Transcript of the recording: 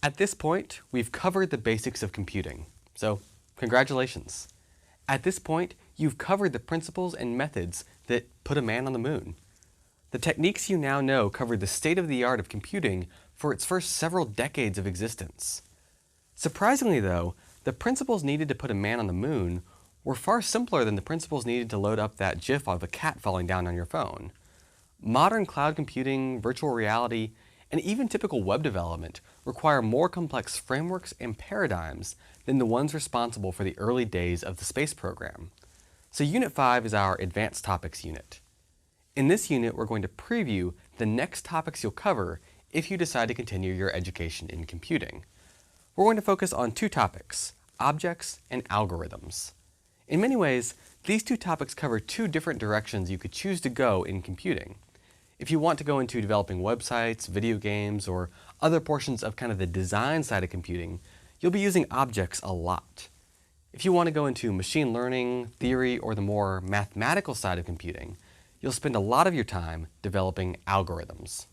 At this point, we've covered the basics of computing, so congratulations. At this point, you've covered the principles and methods that put a man on the moon. The techniques you now know cover the state-of-the-art of computing for its first several decades of existence. Surprisingly though, the principles needed to put a man on the moon were far simpler than the principles needed to load up that GIF of a cat falling down on your phone. Modern cloud computing, virtual reality, and even typical web development require more complex frameworks and paradigms than the ones responsible for the early days of the space program. So Unit 5 is our Advanced Topics unit. In this unit, we're going to preview the next topics you'll cover if you decide to continue your education in computing. We're going to focus on two topics, objects and algorithms. In many ways, these two topics cover two different directions you could choose to go in computing. If you want to go into developing websites, video games, or other portions of kind of the design side of computing, you'll be using objects a lot. If you want to go into machine learning, theory, or the more mathematical side of computing, you'll spend a lot of your time developing algorithms.